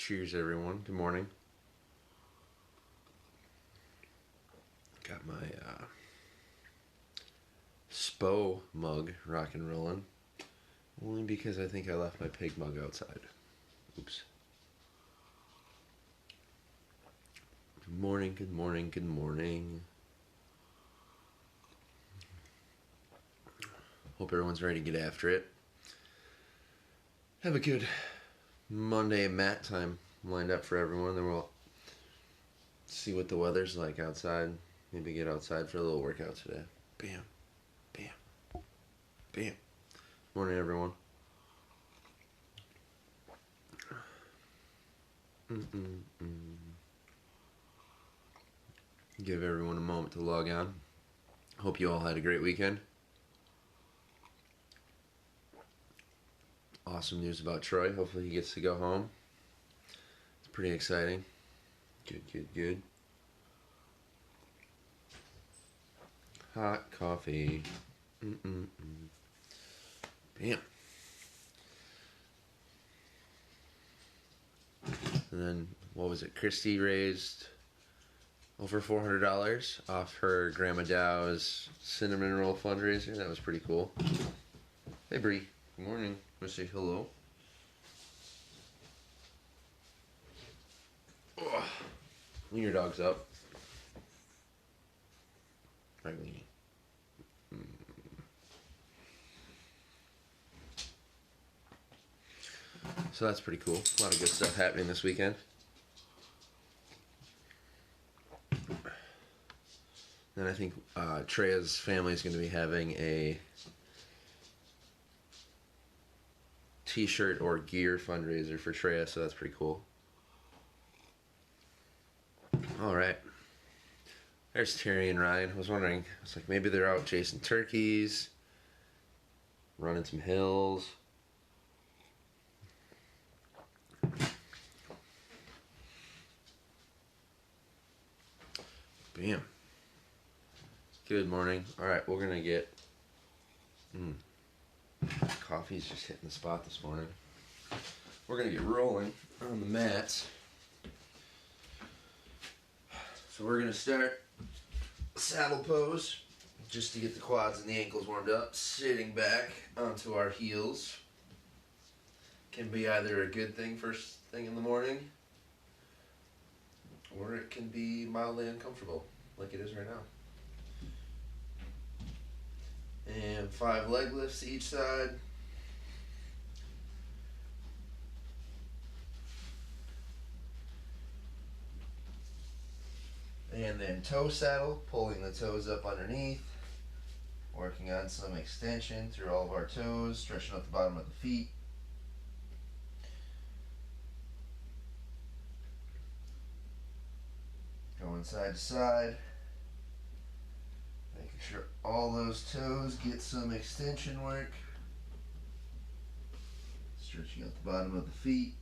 Cheers, everyone. Good morning. Got my SPO mug rock and rolling. Only because I think I left my pig mug outside. Oops. Good morning, good morning, good morning. Hope everyone's ready to get after it. Have a good Monday mat time lined up for everyone. Then we'll see what the weather's like outside. Maybe get outside for a little workout today. Bam, bam, bam. Morning, everyone. Give everyone a moment to log on. Hope you all had a great weekend. Awesome news about Traeh. Hopefully he gets to go home. It's pretty exciting. Good. Hot coffee. Bam. And then, what was it? Christy raised over $400 off her Grandma Dow's cinnamon roll fundraiser. That was pretty cool. Hey, Bree. Good morning. Want to say hello? Oh, clean your dogs up. Right, Leanie. So that's pretty cool. A lot of good stuff happening this weekend. Then I think Traeh's family is going to be having a t-shirt or gear fundraiser for Traeh, so that's pretty cool. Alright. There's Terry and Ryan. I was wondering, I was like, maybe they're out chasing turkeys, running some hills. Bam. Good morning. Alright, we're gonna get coffee's just hitting the spot this morning. We're gonna get rolling on the mats. So we're gonna start saddle pose just to get the quads and the ankles warmed up, sitting back onto our heels. Can be either a good thing first thing in the morning, or it can be mildly uncomfortable, like it is right now. And 5 leg lifts each side. And then toe saddle, pulling the toes up underneath, working on some extension through all of our toes, stretching out the bottom of the feet. Going side to side, making sure all those toes get some extension work. Stretching out the bottom of the feet.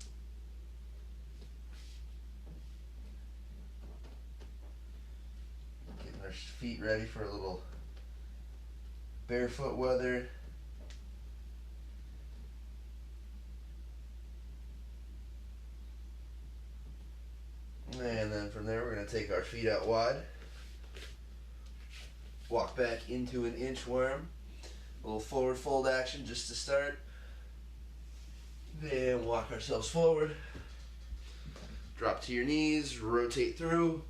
Getting our feet ready for a little barefoot weather. And then from there we're going to take our feet out wide. Walk back into an inchworm. A little forward fold action just to start. Then walk ourselves forward. Drop to your knees, rotate through,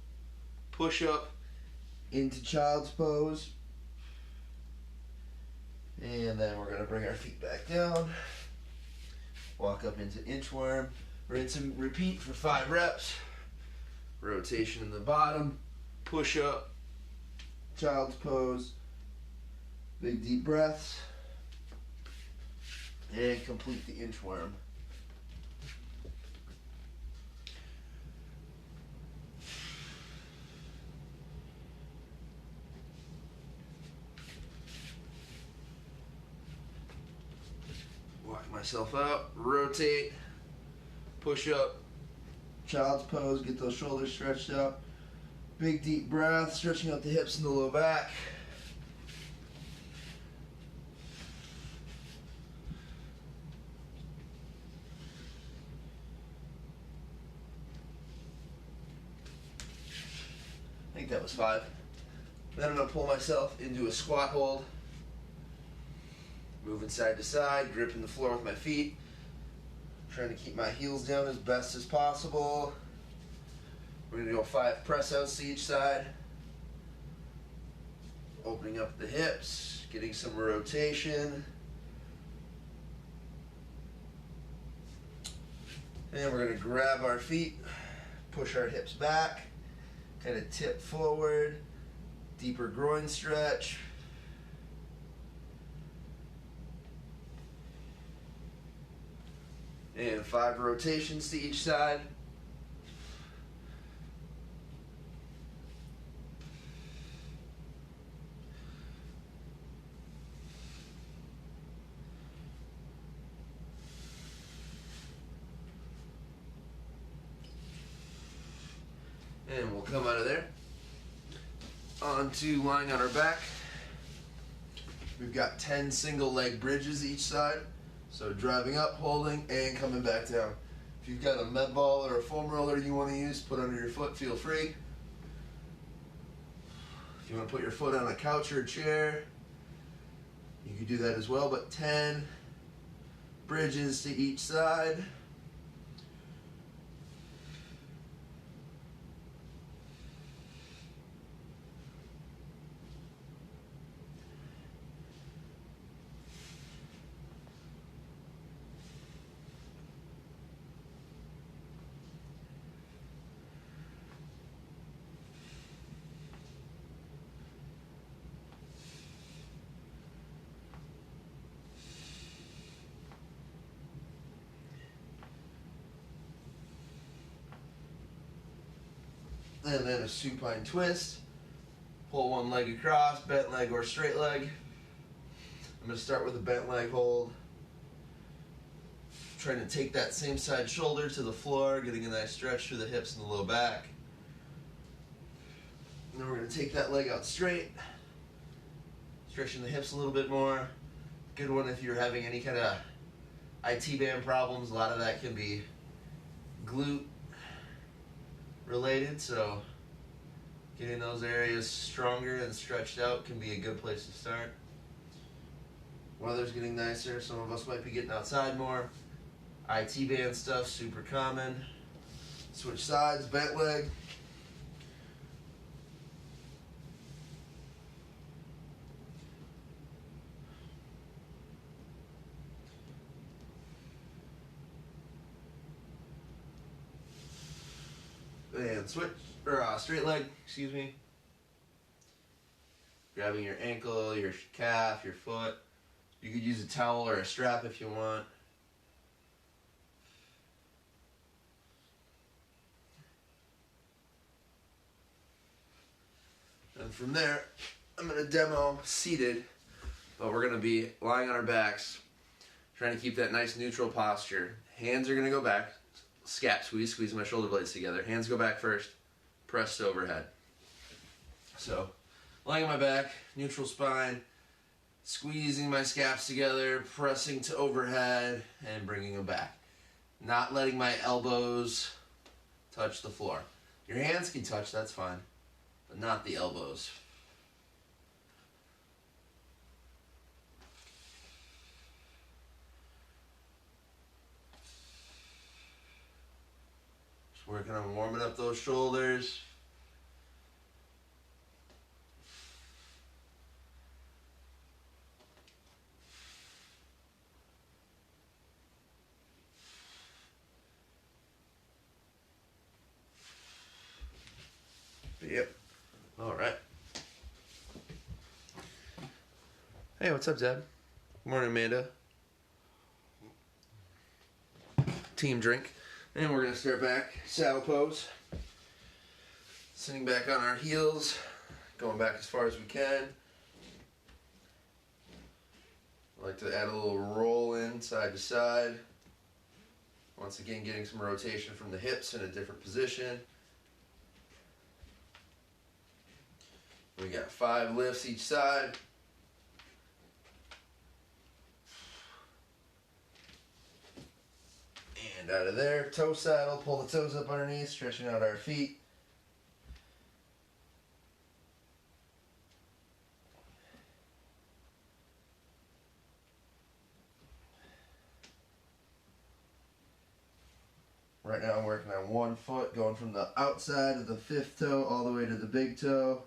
push up into child's pose. And then we're going to bring our feet back down. Walk up into inchworm. Rinse and repeat for 5 reps. Rotation in the bottom, push up, child's pose, big deep breaths, and complete the inchworm. Walk myself out, rotate, push up, child's pose, get those shoulders stretched out. Big deep breath, stretching out the hips and the low back. that was 5. Then I'm going to pull myself into a squat hold. Moving side to side, gripping the floor with my feet. Trying to keep my heels down as best as possible. We're going to go 5 press outs to each side. Opening up the hips, getting some rotation. And we're going to grab our feet, push our hips back, kind of tip forward, deeper groin stretch. And 5 rotations to each side. And we'll come out of there onto lying on our back. We've got 10 single leg bridges each side. So driving up, holding, and coming back down. If you've got a med ball or a foam roller you want to use, put under your foot, feel free. If you want to put your foot on a couch or a chair, you can do that as well, but 10 bridges to each side. And then a supine twist. Pull one leg across, bent leg or straight leg. I'm going to start with a bent leg hold. Trying to take that same side shoulder to the floor, getting a nice stretch through the hips and the low back. And then we're going to take that leg out straight. Stretching the hips a little bit more. Good one if you're having any kind of IT band problems. A lot of that can be glute related, so getting those areas stronger and stretched out can be a good place to start. Weather's getting nicer, some of us might be getting outside more. IT band stuff, super common. Switch sides, bent leg. And switch, or straight leg, excuse me. Grabbing your ankle, your calf, your foot. You could use a towel or a strap if you want. And from there, I'm going to demo seated, but we're going to be lying on our backs, trying to keep that nice neutral posture. Hands are going to go back. Scap, squeeze my shoulder blades together. Hands go back first, press to overhead. So, lying on my back, neutral spine, squeezing my scaps together, pressing to overhead, and bringing them back. Not letting my elbows touch the floor. Your hands can touch, that's fine, but not the elbows. Working on warming up those shoulders. Yep. All right. Hey, what's up, Zeb? Good morning, Amanda. Team drink. And we're going to start back, saddle pose. Sitting back on our heels, going back as far as we can. I like to add a little roll in side to side. Once again, getting some rotation from the hips in a different position. We got 5 lifts each side. And out of there, toe saddle, pull the toes up underneath, stretching out our feet. Right now I'm working on one foot, going from the outside of the fifth toe all the way to the big toe.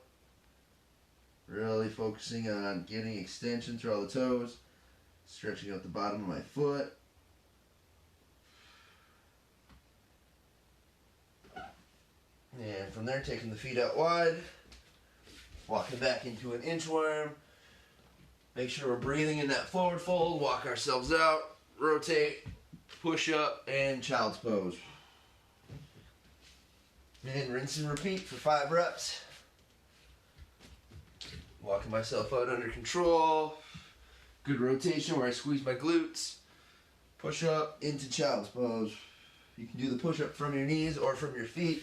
Really focusing on getting extension through all the toes, stretching out the bottom of my foot. And from there, taking the feet out wide, walking back into an inchworm. Make sure we're breathing in that forward fold, walk ourselves out, rotate, push up, and child's pose. And rinse and repeat for 5 reps. Walking myself out under control. Good rotation where I squeeze my glutes. Push up into child's pose. You can do the push up from your knees or from your feet.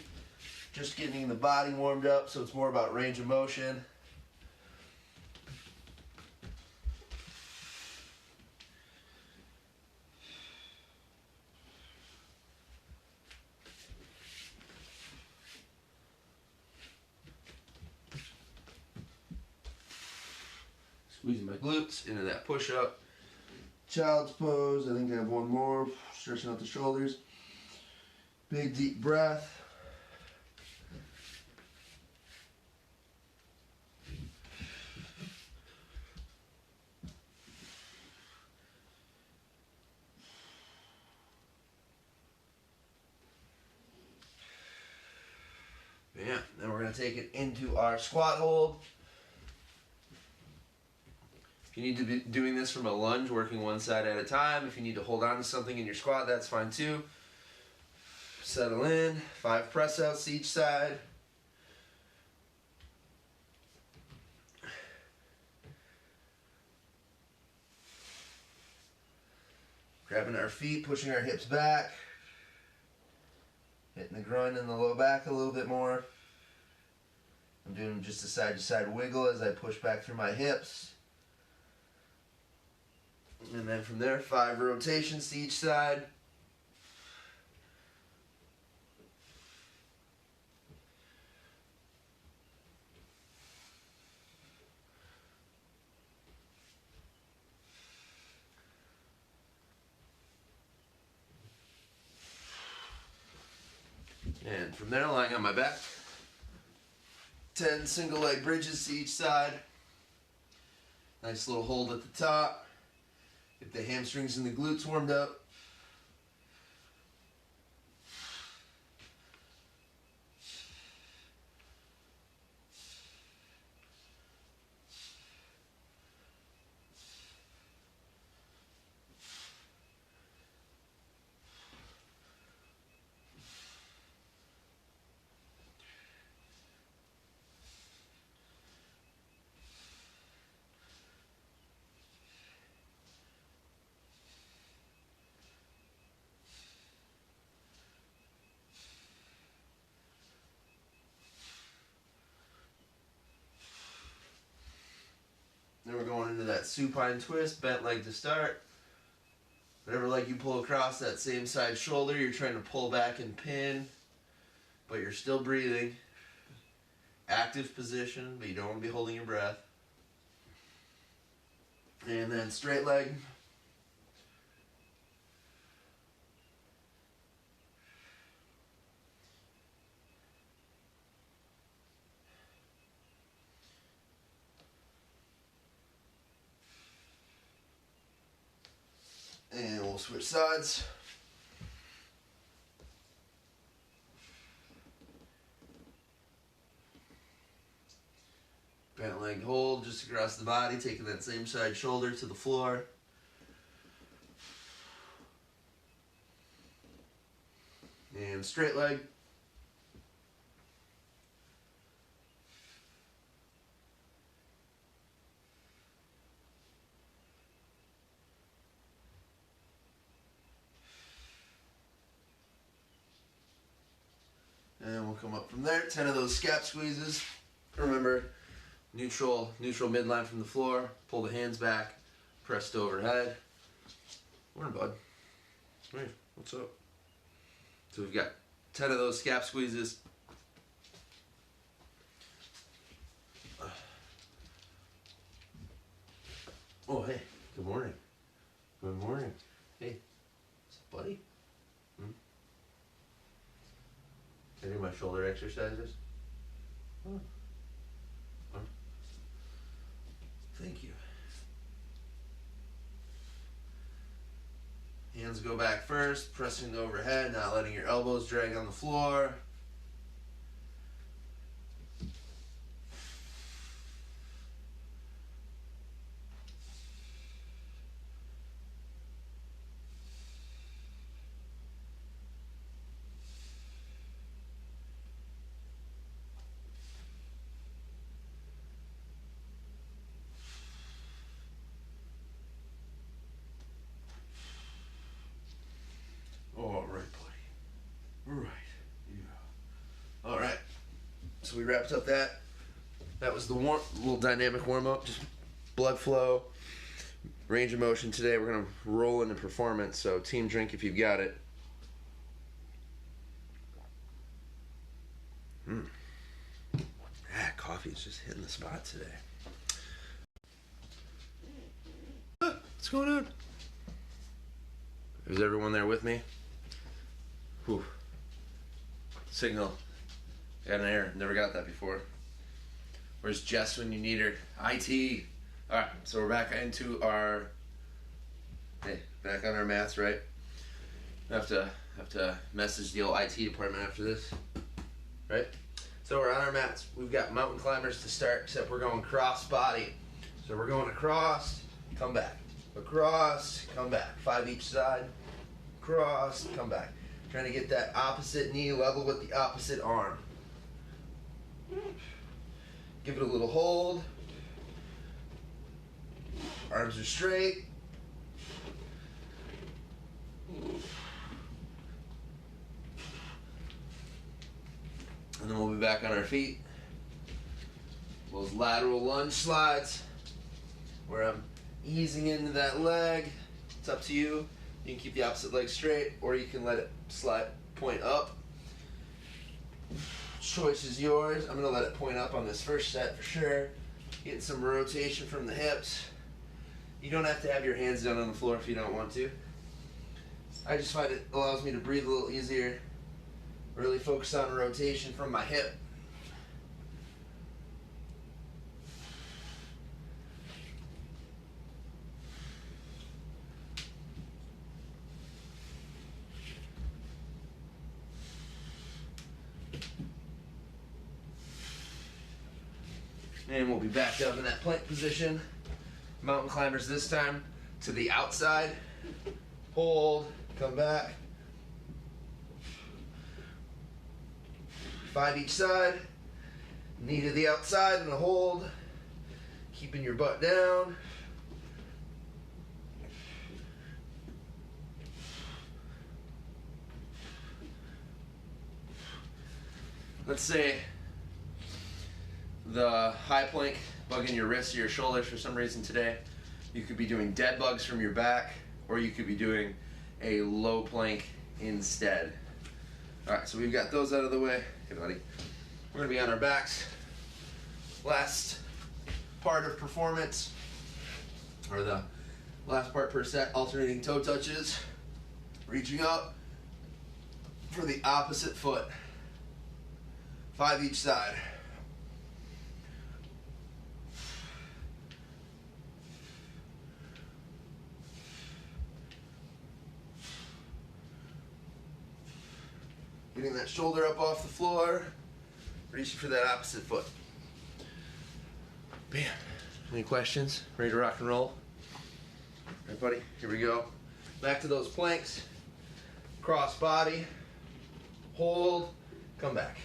Just getting the body warmed up, so it's more about range of motion. Squeezing my glutes into that push up. Child's pose. I think I have one more. Stretching out the shoulders. Big deep breath. Yeah, then we're going to take it into our squat hold. If you need to be doing this from a lunge, working one side at a time. If you need to hold on to something in your squat, that's fine too. Settle in, 5 press outs to each side. Grabbing our feet, pushing our hips back. Hitting the groin and the low back a little bit more. I'm doing just a side-to-side wiggle as I push back through my hips. And then from there, 5 rotations to each side. And from there, lying on my back, 10 single leg bridges to each side. Nice little hold at the top. Get the hamstrings and the glutes warmed up. Then we're going into that supine twist, bent leg to start. Whatever leg you pull across that same side shoulder, you're trying to pull back and pin, but you're still breathing. Active position, but you don't want to be holding your breath. And then straight leg. And we'll switch sides. Bent leg hold just across the body, taking that same side shoulder to the floor. And straight leg. And we'll come up from there. 10 of those scap squeezes. Remember, neutral midline from the floor. Pull the hands back. Pressed overhead. Morning, bud. Hey, what's up? So we've got 10 of those scap squeezes. Oh, hey. Good morning. Good morning. Hey. What's up, buddy? my shoulder exercises? Oh. Oh. Thank you. Hands go back first, pressing the overhead, not letting your elbows drag on the floor. All right, buddy. Right. Yeah. All right. So we wrapped up that. That was the little dynamic warm up, just blood flow, range of motion. Today we're gonna roll into performance. So team drink if you've got it. Coffee is just hitting the spot today. What's going on? Is everyone there with me? Whew. Signal. Got an error. Never got that before. Where's Jess when you need her? IT. Alright, so we're back into our... Hey, back on our mats, right? I have to message the old IT department after this. Right? So we're on our mats. We've got mountain climbers to start, except we're going crossbody. So we're going across, come back. Across, come back. 5 each side. Cross, come back. Trying to get that opposite knee level with the opposite arm. Give it a little hold. Arms are straight. And then we'll be back on our feet. Those lateral lunge slides where I'm easing into that leg. It's up to you. You can keep the opposite leg straight or you can let it slide, point up. Choice is yours. I'm going to let it point up on this first set for sure. Getting some rotation from the hips. You don't have to have your hands down on the floor if you don't want to. I just find it allows me to breathe a little easier. Really focus on rotation from my hip. And we'll be back down in that plank position. Mountain climbers this time to the outside. Hold, come back. 5 each side. Knee to the outside and a hold. Keeping your butt down. Let's say the high plank bugging your wrists or your shoulders for some reason today. You could be doing dead bugs from your back, or you could be doing a low plank instead. Alright, so we've got those out of the way. Hey buddy. We're going to be on our backs. Last part of performance, or the last part per set, alternating toe touches. Reaching up for the opposite foot. 5 each side. Getting that shoulder up off the floor, reaching for that opposite foot. Bam. Any questions? Ready to rock and roll? All right, buddy, here we go. Back to those planks. Cross body, hold, come back.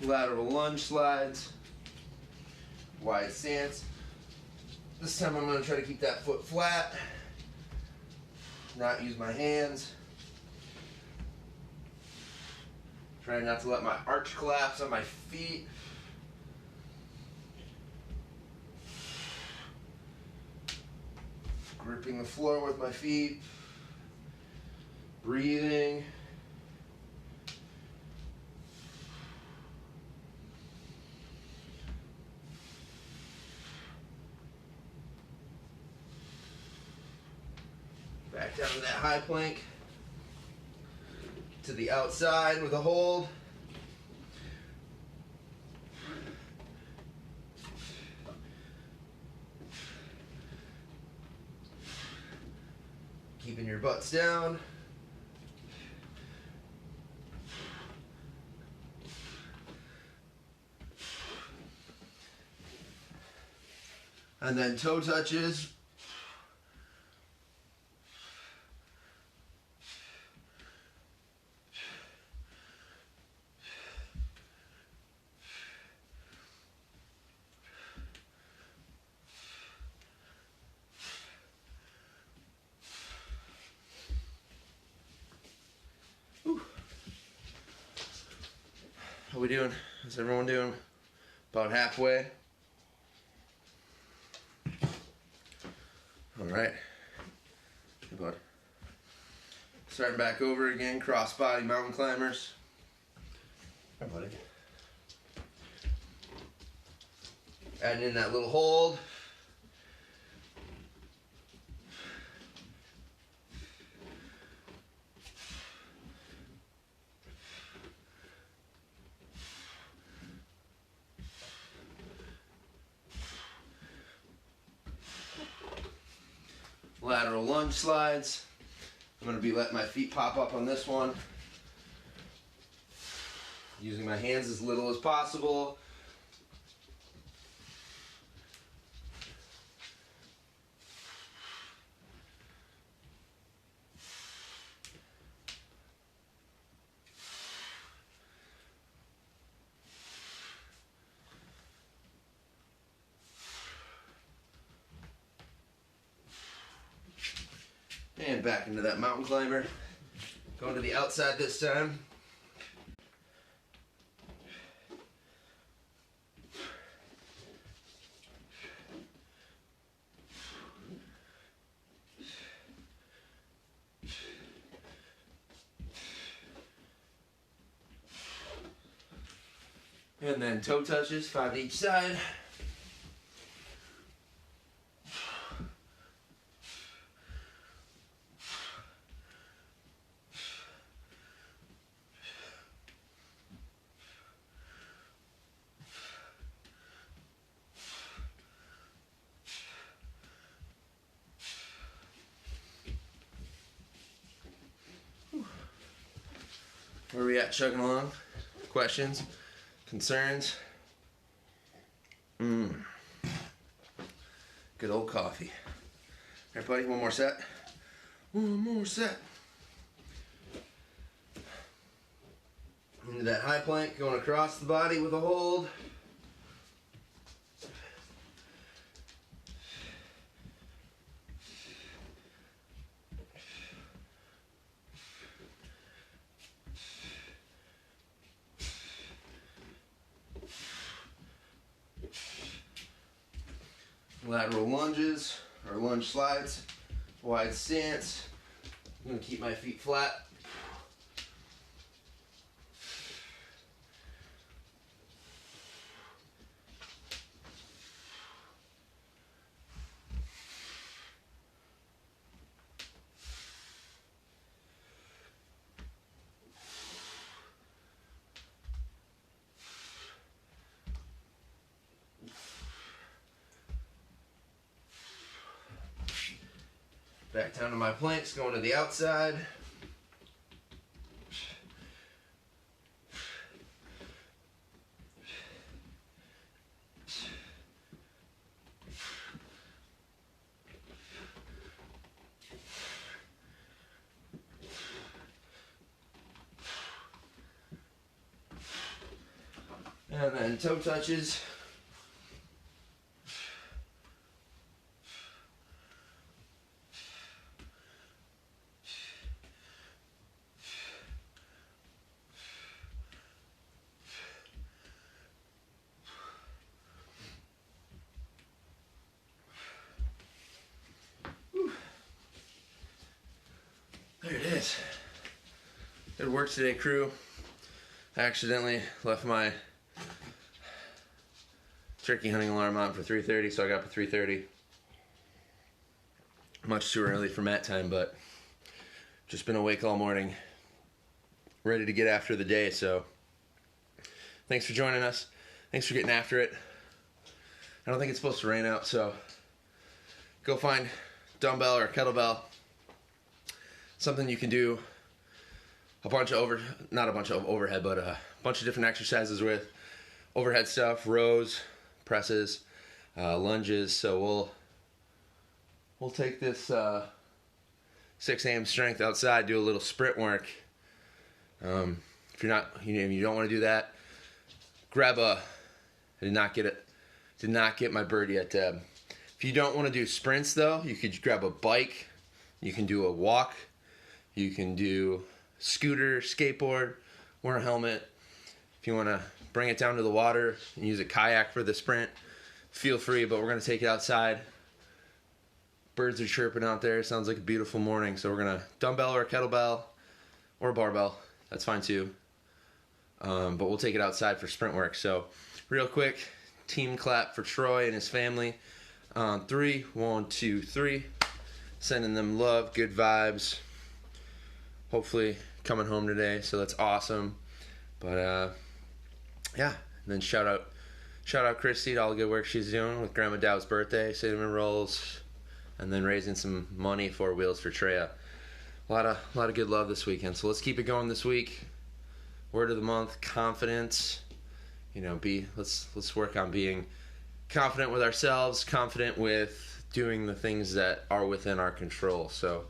Lateral lunge slides, wide stance. This time I'm going to try to keep that foot flat, not use my hands. Try not to let my arch collapse on my feet. Gripping the floor with my feet. Breathing. Back down to that high plank. To the outside with a hold. Keeping your butts down. And then toe touches. How we doing? How's everyone doing? About halfway. All right. Hey, bud. Starting back over again, crossbody mountain climbers. Hi, buddy. Adding in that little hold. Lateral lunge slides. I'm going to be letting my feet pop up on this one. Using my hands as little as possible. And back into that mountain climber. Going to the outside this time. And then toe touches, 5 to each side. Where are we at, chugging along? Questions? Concerns? Good old coffee. All right, buddy, one more set. One more set. Into that high plank, going across the body with a hold. Lateral lunges, or lunge slides, wide stance. I'm going to keep my feet flat. Back down to my planks, going to the outside. And then toe touches. There it is. Good work today, crew. I accidentally left my turkey hunting alarm on for 3:30, so I got up at 3:30. Much too early for mat time, but just been awake all morning, ready to get after the day. So thanks for joining us. Thanks for getting after it. I don't think it's supposed to rain out, so go find dumbbell or kettlebell, something you can do not a bunch of overhead, but a bunch of different exercises with. Overhead stuff, rows, presses, lunges. So we'll take this 6 a.m. strength outside, do a little sprint work. If you don't want to do that, grab I did not get my bird yet, Deb. If you don't want to do sprints though, you could grab a bike, you can do a walk, you can do scooter, skateboard, wear a helmet. If you want to bring it down to the water and use a kayak for the sprint, feel free, but we're going to take it outside. Birds are chirping out there. It sounds like a beautiful morning, so we're going to dumbbell or a kettlebell or a barbell. That's fine too. But we'll take it outside for sprint work. So real quick, team clap for Traeh and his family. 3, 1, 2, 3. Sending them love, good vibes. Hopefully coming home today, so that's awesome. But yeah, and then shout out Christy to all the good work she's doing with Grandma Dow's birthday, cinnamon rolls, and then raising some money for Wheels for Traeh. A lot of good love this weekend. So let's keep it going this week. Word of the month: confidence. Let's work on being confident with ourselves, confident with doing the things that are within our control. So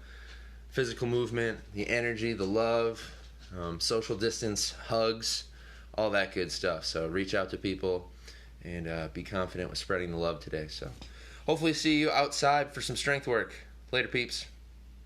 physical movement, the energy, the love, social distance, hugs, all that good stuff. So reach out to people and be confident with spreading the love today. So hopefully see you outside for some strength work. Later, peeps.